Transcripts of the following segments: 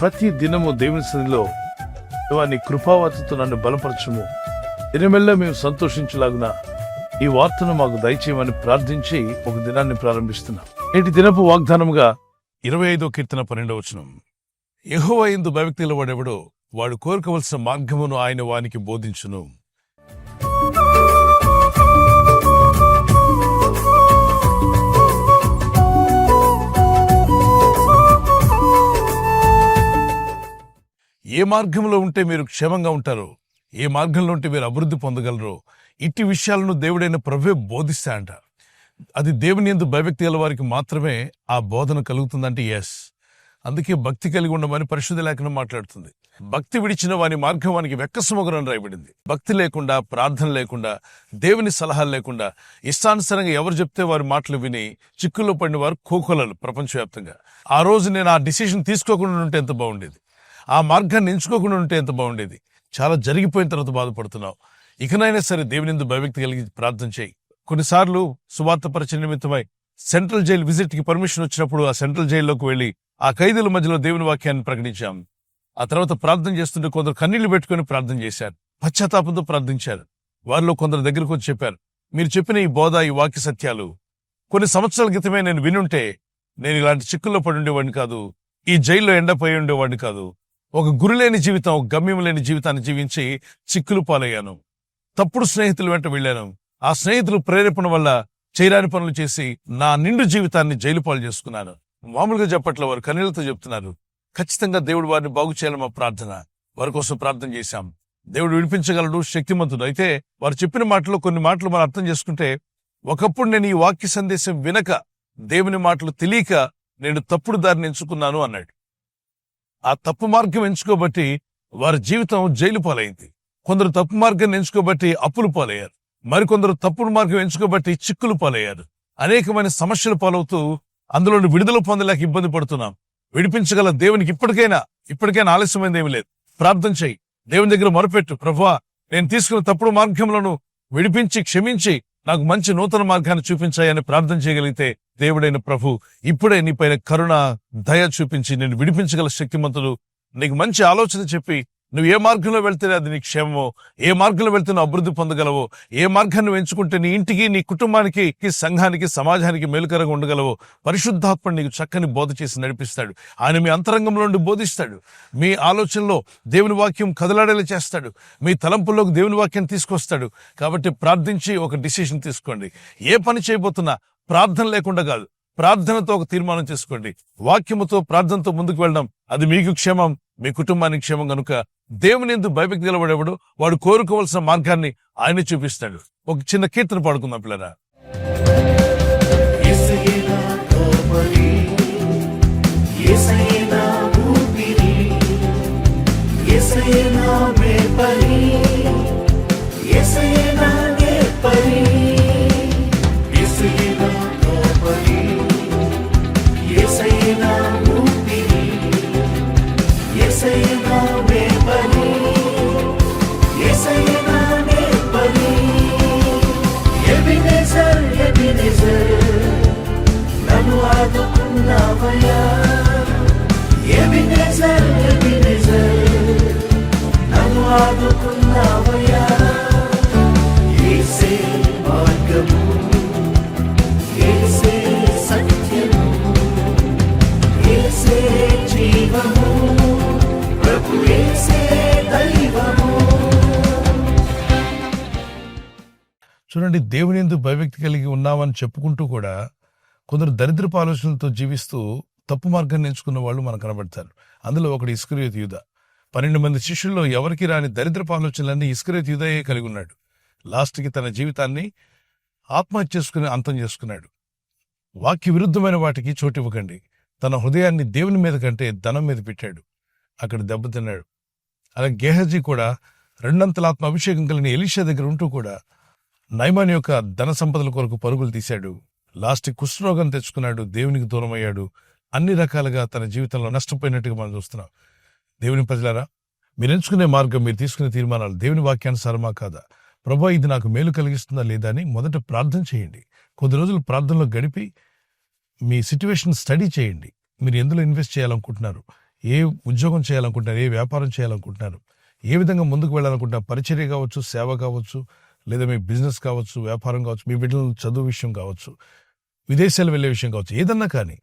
ప్రతి దినము దేవుని సన్నిధిలో దేవా నీ కృపావతితో నన్ను బలపరచము, దినమెల్లా మేము సంతోషించలాగున ఈ వార్తను మాకు దయచేయమని ప్రార్థించి ఒక దినాన్ని ప్రారంభిస్తున్నాం. నేటి దినపు వాగ్దానముగా 25వ కీర్తన 12వ వచనం. యెహోవా యందు భయభక్తి గలవాడెవడో వాడు కోరుకోవలసిన మార్గమును ఆయన వానికి బోధించును. ఏ మార్గంలో ఉంటే మీరు క్షేమంగా ఉంటారో, ఏ మార్గంలో ఉంటే మీరు అభివృద్ధి పొందగలరో, ఇట్టి విషయాలను దేవుడైన ప్రభువే బోధిస్తాయంట. అది దేవుని యందు భయభక్తి గల వారికి మాత్రమే ఆ బోధన కలుగుతుందంటే ఎస్. అందుకే భక్తి కలిగి ఉండమని పరిశుద్ధ లేఖనం మాట్లాడుతుంది. భక్తి విడిచిన వాని మార్గం వానికి వెక్కసమొగరని రాయబడింది. భక్తి లేకుండా, ప్రార్థన లేకుండా, దేవుని సలహాలు లేకుండా, ఇష్టానుసారంగా ఎవరు చెప్తే వారి మాటలు విని చిక్కుల్లో పడిన వారు కోకొలలు ప్రపంచవ్యాప్తంగా. ఆ రోజు నేను ఆ డిసిషన్ తీసుకోకుండా ఉంటే ఎంత బాగుండేది, ఆ మార్గాన్ని ఎంచుకోకుండా ఉంటే ఎంత బాగుండేది. చాలా జరిగిపోయిన తర్వాత బాధపడుతున్నావు. ఇకనైనా సరే దేవుని యందు భయభక్తి కలిగి ప్రార్థన చేయి. కొన్నిసార్లు సువార్త పరిచయ నిమిత్తమై సెంట్రల్ జైలు విజిట్ కి పర్మిషన్ వచ్చినప్పుడు ఆ సెంట్రల్ జైల్లోకి వెళ్లి ఆ ఖైదీల మధ్యలో దేవుని వాక్యాన్ని ప్రకటించాం. ఆ తర్వాత ప్రార్థన చేస్తుంటే కొందరు కన్నీళ్లు పెట్టుకుని ప్రార్థన చేశారు, పశ్చాత్తాపంతో ప్రార్థించారు. వారిలో కొందరు దగ్గరకు వచ్చి చెప్పారు, మీరు చెప్పిన ఈ బోధ, ఈ వాక్య సత్యాలు కొన్ని సంవత్సరాల క్రితమే నేను వినుంటే నేను ఇలాంటి చిక్కుల్లో పడి ఉండేవాడిని కాదు, ఈ జైల్లో ఎండపోయి ఉండేవాడిని కాదు. ఒక గురిలేని జీవితం, ఒక గమ్యం లేని జీవితాన్ని జీవించి చిక్కులు పాలయ్యాను. తప్పుడు స్నేహితుల వెంట వెళ్ళాను. ఆ స్నేహితులు ప్రేరేపణ వల్ల చేయరాని పనులు చేసి నా నిండు జీవితాన్ని జైలు పాలు చేసుకున్నాను. మామూలుగా చెప్పట్ల వారు కన్నీళ్లతో చెప్తున్నారు. ఖచ్చితంగా దేవుడు వారిని బాగు చేయాలని మా ప్రార్థన. వారి కోసం ప్రార్థన చేశాం. దేవుడు విడిపించగలడు, శక్తిమంతుడు. అయితే వారు చెప్పిన మాటలో కొన్ని మాటలు మనం అర్థం చేసుకుంటే, ఒకప్పుడు నేను ఈ వాక్య సందేశం వినక, దేవుని మాటలు తెలియక నేను తప్పుడు దారిని ఎంచుకున్నాను అన్నాడు. ఆ తప్పు మార్గం ఎంచుకోబట్టి వారి జీవితం జైలు పాలైంది. కొందరు తప్పు మార్గాన్ని ఎంచుకోబట్టి అప్పులు పాలయ్యారు. మరికొందరు తప్పుడు మార్గం ఎంచుకోబట్టి చిక్కులు పాలయ్యారు. అనేకమైన సమస్యలు పాలవుతూ అందులోని విడుదల పొందలేక ఇబ్బంది పడుతున్నాం. విడిపించగల దేవునికి ఇప్పటికైనా ఆలస్యమైంది ఏమి లేదు. ప్రార్థన చేయి, దేవుని దగ్గర మొరపెట్టు. ప్రభువా, నేను తీసుకున్న తప్పుడు మార్గంలోను విడిపించి క్షమించి నాకు మంచి నూతన మార్గాన్ని చూపించాయని ప్రార్థన చేయగలిగితే దేవుడైన ప్రభు ఇప్పుడే నీపైన కరుణ, దయ చూపించి నేను విడిపించగల శక్తిమంతుడు. నీకు మంచి ఆలోచన చెప్పి నువ్వు ఏ మార్గంలో వెళ్తేనే అది నీ క్షేమమో, ఏ మార్గంలో వెళ్తే నువ్వు అభివృద్ధి పొందగలవో, ఏ మార్గాన్ని ఎంచుకుంటే నీ ఇంటికి, నీ కుటుంబానికి, సంఘానికి, సమాజానికి మేలుకరంగా ఉండగలవో పరిశుద్ధాత్మ నీకు చక్కని బోధ చేసి నడిపిస్తాడు. ఆయన మీ అంతరంగంలో నుండి బోధిస్తాడు. మీ ఆలోచనలో దేవుని వాక్యం కదలాడేలా చేస్తాడు. మీ తలంపుల్లోకి దేవుని వాక్యం తీసుకొస్తాడు. కాబట్టి ప్రార్థించి ఒక డిసిషన్ తీసుకోండి. ఏ పని చేయబోతున్నా ప్రార్థన లేకుండా కాదు, ప్రార్థనతో ఒక తీర్మానం చేసుకోండి. వాక్యముతో, ప్రార్థనతో ముందుకు వెళ్ళడం అది మీకు క్షేమం, మీ కుటుంబానికి క్షేమం. గనుక దేవుని యందు భయభక్తి గలవాడెవడో వాడు కోరుకోవాల్సిన మార్గాన్ని ఆయన చూపిస్తాడు. ఒక చిన్న కీర్తన పాడుకుందాం పిల్లరా. చూడండి, దేవుని యందు భయభక్తి కలిగి ఉన్నామని చెప్పుకుంటూ కూడా కొందరు దరిద్రపు ఆలోచనలతో జీవిస్తూ తప్పు మార్గాన్ని ఎంచుకున్న వాళ్ళు మనకు కనబడతారు. అందులో ఒకడు ఇస్కరియోతు యూదా. 12 మంది శిష్యుల్లో ఎవరికి రాని దరిద్రపు ఆలోచనలన్నీ ఇస్కరియోతు యూదాయే కలిగి ఉన్నాడు. లాస్ట్కి తన జీవితాన్ని ఆత్మహత్య చేసుకుని అంతం చేసుకున్నాడు. వాక్య విరుద్ధమైన వాటికి చోటు ఇవ్వకండి. తన హృదయాన్ని దేవుని మీద కంటే ధనం మీద పెట్టాడు. అక్కడ దెబ్బతిన్నాడు. అలాగే గేహజీ కూడా 2 ఆత్మ అభిషేకం కలిగిన ఎలీషా దగ్గర ఉంటూ కూడా నయమాన్ యొక్క ధన సంపదల కొరకు పరుగులు తీశాడు. లాస్ట్ కుష్ఠరోగం తెచ్చుకున్నాడు, దేవునికి దూరం అయ్యాడు. అన్ని రకాలుగా తన జీవితంలో నష్టపోయినట్టుగా మనం చూస్తున్నాం. దేవుని ప్రజలారా, మీరు ఎంచుకునే మార్గం, మీరు తీసుకునే తీర్మానాలు దేవుని వాక్యానుసారమా కాదా, ప్రభువా ఇది నాకు మేలు కలిగిస్తుందా లేదా అని మొదట ప్రార్థన చేయండి. కొద్ది రోజులు ప్రార్థనలో గడిపి మీ సిట్యువేషన్ స్టడీ చేయండి. మీరు ఎందులో ఇన్వెస్ట్ చేయాలనుకుంటున్నారు, ఏ ఉద్యోగం చేయాలనుకుంటున్నారు, ఏ వ్యాపారం చేయాలనుకుంటున్నారు, ఏ విధంగా ముందుకు వెళ్ళాలనుకుంటున్నారు, పరిచర్య కావచ్చు, సేవ కావచ్చు, లేదా మీ బిజినెస్ కావచ్చు, వ్యాపారం కావచ్చు, మీ బిడ్డల చదువు విషయం కావచ్చు, విదేశాలు వెళ్ళే విషయం కావచ్చు, ఏదన్నా కానీ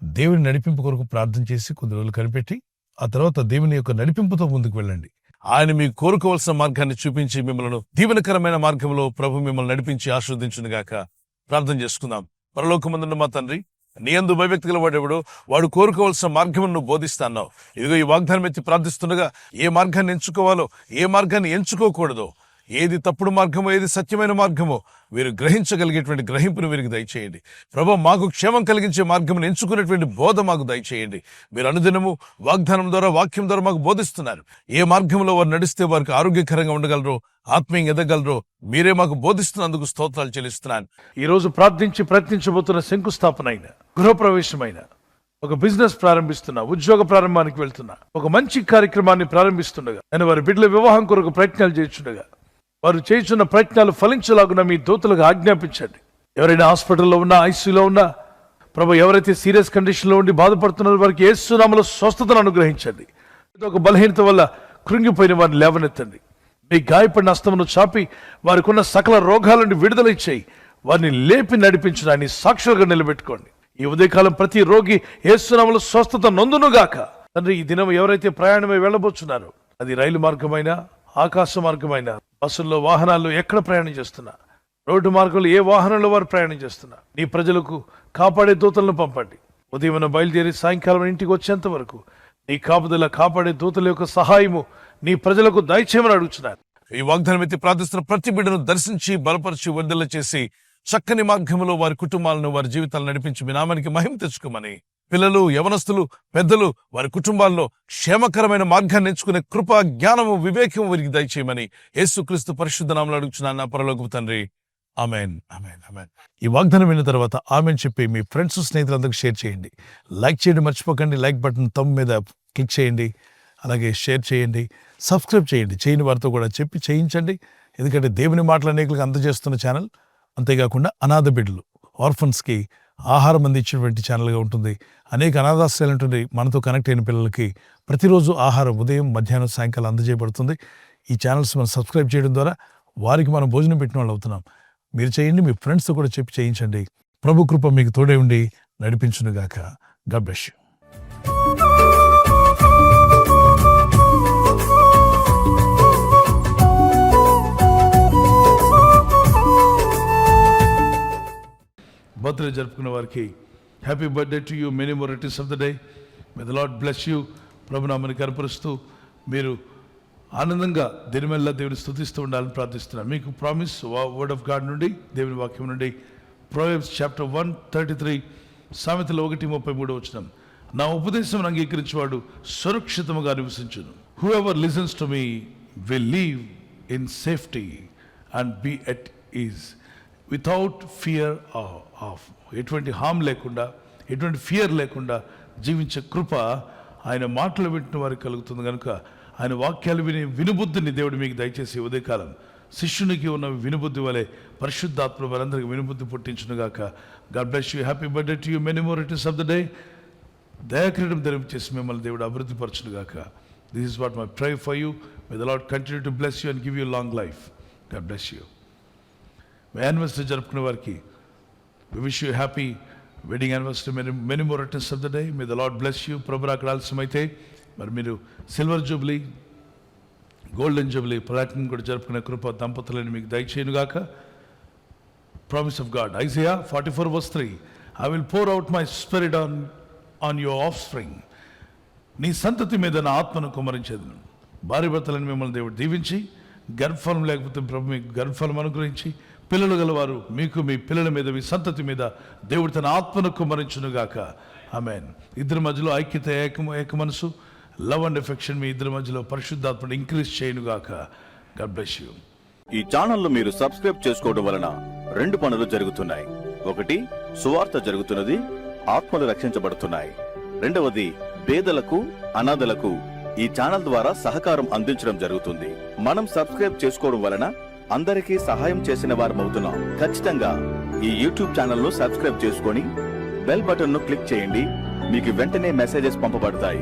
దేవుని నడిపింపు కొరకు ప్రార్థన చేసి కొద్ది రోజులు కనిపెట్టి ఆ తర్వాత దేవుని యొక్క నడిపింపుతో ముందుకు వెళ్ళండి. ఆయన మీకు కోరుకోవాల్సిన మార్గాన్ని చూపించి మిమ్మల్ని దీవెనకరమైన మార్గంలో ప్రభు మిమ్మల్ని నడిపించి ఆశీర్వదించునుగాక. ప్రార్థన చేసుకుందాం. పరలోకమందున్న మా తండ్రి, నీ యందు భయభక్తి గల వాడెవడో వాడు కోరుకోవాల్సిన మార్గం నువ్వు బోధిస్తాన్నావు. ఇదిగో ఈ వాగ్దానం ఎత్తి ప్రార్థిస్తుండగా ఏ మార్గాన్ని ఎంచుకోవాలో, ఏ మార్గాన్ని ఎంచుకోకూడదో, ఏది తప్పుడు మార్గమో, ఏది సత్యమైన మార్గమో వీరు గ్రహించగలిగేటువంటి గ్రహింపును వీరికి దయచేయండి. ప్రభు, మాకు క్షేమం కలిగించే మార్గమును ఎంచుకునేటువంటి బోధ మాకు దయచేయండి. మీరు అనుదినము వాగ్దానం ద్వారా, వాక్యం ద్వారా మాకు బోధిస్తున్నారు. ఏ మార్గంలో వారు నడిస్తే వారికి ఆరోగ్యకరంగా ఉండగలరో, ఆత్మీయంగా ఎదగలరో మీరే మాకు బోధిస్తున్నందుకు స్తోత్రాలు చెల్లిస్తున్నాను. ఈ రోజు ప్రార్థించి ప్రయత్నించబోతున్న శంకుస్థాపన అయిన, గృహప్రవేశమైన, ఒక బిజినెస్ ప్రారంభిస్తున్నా, ఉద్యోగ ప్రారంభానికి వెళ్తున్నా, ఒక మంచి కార్యక్రమాన్ని ప్రారంభిస్తుండగా, నేను వారి బిడ్డల వివాహం కొరకు ప్రయత్నాలు చేస్తుండగా వారు చేస్తున్న ప్రయత్నాలు ఫలించలాగున మీ దూతలకు ఆజ్ఞాపించండి. ఎవరైనా హాస్పిటల్లో ఉన్నా, ఐసీయూలో ఉన్నా, ప్రభు, ఎవరైతే సీరియస్ కండిషన్లో ఉండి బాధపడుతున్నారో వారికి యేసు నామములో స్వస్థతను అనుగ్రహించండి. ఒక బలహీనత వల్ల కృంగిపోయిన వారిని లేవనెత్తండి. మీ గాయపడిన హస్తమును చాపి వారికి ఉన్న సకల రోగాల నుండి విడుదల ఇచ్చేయి. వారిని లేపి నడిపించడాన్ని సాక్షులుగా నిలబెట్టుకోండి. ఈ ఉదయకాలం ప్రతి రోగి యేసు నామములో స్వస్థత నొందునుగాక. తండ్రి, ఈ దినం ఎవరైతే ప్రయాణమై వెళ్ళబోతున్నారో, అది రైలు మార్గమైనా, ఆకాశ మార్గమైనా, బస్సుల్లో, వాహనాల్లో ఎక్కడ ప్రయాణం చేస్తున్నా, రోడ్డు మార్గంలో ఏ వాహనంలో వారు ప్రయాణం చేస్తున్నా, నీ ప్రజలకు కాపాడే దూతలను పంపండి. ఉదయం బయలుదేరి సాయంకాలం ఇంటికి వచ్చేంత వరకు నీ కాపుదల, కాపాడే దూతల యొక్క సహాయము నీ ప్రజలకు దయచేయమని అడుగుతున్నారు. ఈ వాగ్దానం ఎత్తి ప్రార్థిస్తున్న ప్రతి బిడ్డను దర్శించి బలపరిచి వర్ధల చేసి చక్కని మార్గంలో వారి కుటుంబాలను, వారి జీవితాలను నడిపించి మీ నామానికి మహిమ తెచ్చుకోమని, పిల్లలు, యవనస్తులు, పెద్దలు వారి కుటుంబాల్లో క్షేమకరమైన మార్గాన్ని ఎంచుకునే కృప, జ్ఞానము, వివేకం వీరికి దయచేయమని యేసుక్రీస్తు పరిశుద్ధ నామములో అడుగుచున్నాను నా పరలోకపు తండ్రి. Amen, amen, amen. ఈ వాగ్దానం విన్న తర్వాత ఆమెన్ చెప్పి మీ ఫ్రెండ్స్, స్నేహితులందరికీ షేర్ చేయండి. లైక్ చేయడం మర్చిపోకండి. లైక్ బటన్ తమ్ మీద క్లిక్ చేయండి. అలాగే షేర్ చేయండి, సబ్స్క్రైబ్ చేయండి. చేయని వారితో కూడా చెప్పి చేయించండి. ఎందుకంటే దేవుని మాటలు అనేకులకు అందజేస్తున్న ఛానల్. అంతేకాకుండా అనాథ బిడ్డలు, ఆర్ఫన్స్కి ఆహారం అందించినటువంటి ఛానల్గా ఉంటుంది. అనేక అనాథాశ్రయాలు ఉంటుంది. మనతో కనెక్ట్ అయిన పిల్లలకి ప్రతిరోజు ఆహారం ఉదయం, మధ్యాహ్నం, సాయంకాలం అందజేయబడుతుంది. ఈ ఛానల్స్ మనం సబ్స్క్రైబ్ చేయడం ద్వారా వారికి మనం భోజనం పెట్టిన వాళ్ళు అవుతున్నాం. మీరు చేయండి, మీ ఫ్రెండ్స్తో కూడా చెప్పి చేయించండి. ప్రభు కృప మీకు తోడే ఉండి నడిపించునుగాక. God bless you. బర్త్డే జరుపుకున్న వారికి happy birthday to you, many more returns of the day. May the Lord bless you. ప్రభునామని కనపరుస్తూ మీరు ఆనందంగా దినమెల్లా దేవుని స్తుతిస్తూ ఉండాలని ప్రార్థిస్తున్నాను. మీకు ప్రామిస్ వర్డ్ ఆఫ్ గాడ్ నుండి, దేవుని వాక్యం నుండి, ప్రొవెర్బ్స్ చాప్టర్ 1:33, సామెతలు 1:33 నా ఉపదేశం అంగీకరించేవాడు సురక్షితముగా నివసించును. Whoever listens to me will leave in safety and be at ease without fear of. ఎటువంటి హామ్ లేకుండా, ఎటువంటి ఫియర్ లేకుండా జీవించే కృప ఆయన మాటలు వింటున్న వారికి కలుగుతుంది. కనుక ఆయన వాక్యాలు వినుబుద్ధిని దేవుడు మీకు దయచేసి ఉదయకాలం శిష్యునికి ఉన్న వినుబుద్ధి వలె పరిశుద్ధాత్మ వారందరికీ వినుబుద్ధి పుట్టించునుగాక. God bless you. Happy birthday to you, many more returns of the day. దయాకిరీటం ధరించేసి మిమ్మల్ని దేవుడు అభివృద్ధి పరచునుగాక. This is what my prayer for you. May the Lord continue to bless you and give you long life. God bless you. Anniversary జరుపుకునే వారికి we wish you happy wedding anniversary, many more returns of the day. May the Lord bless you. ప్రభు అక్కడ ఆలస్యమైతే మరి మీరు silver jubilee, golden jubilee, platinum కూడా జరుపుకునే కృప దంపతులను మీకు దయచేయునుగాక. Promise of God, Isaiah 44:3, I will pour out my spirit on your offspring. నీ సంతతి మీద నా ఆత్మను కుమ్మరించేదను. భార్య భర్తలను మిమ్మల్ని దేవుడు దీవించి, గర్భఫలం లేకపోతే ప్రభు మీకు గర్భఫలం అనుగ్రహించి, పిల్లలు గలవారు మీకు మీ పిల్లల మీద, మీ సంతతి మీద దేవుడు తన ఆత్మను కుమ్మరించునుగాక. ఆమేన్. ఇద్దరి మధ్యలో ఐక్యత, ఏక మనసు, లవ్ అండ్ ఎఫెక్షన్ మీ ఇద్దరి మధ్యలో పరిశుద్ధాత్మను ఇంక్రీజ్ చేయనుగాక. God bless you. ఈ ఛానల్ను మీరు సబ్స్క్రైబ్ చేసుకోవడం వలన 2 పనులు జరుగుతున్నాయి. ఒకటి, సువార్త జరుగుతున్నది, ఆత్మలు రక్షించబడుతున్నాయి. రెండవది, పేదలకు, అనాథలకు ఈ ఛానల్ ద్వారా సహకారం అందించడం జరుగుతుంది. మనం సబ్స్క్రైబ్ చేసుకోవడం వలన అందరికీ సహాయం చేసిన వారమవుతున్నాం. ఖచ్చితంగా ఈ యూట్యూబ్ ఛానల్ను సబ్స్క్రైబ్ చేసుకొని బెల్ బటన్ను క్లిక్ చేయండి. మీకు వెంటనే మెసేజెస్ పంపబడతాయి.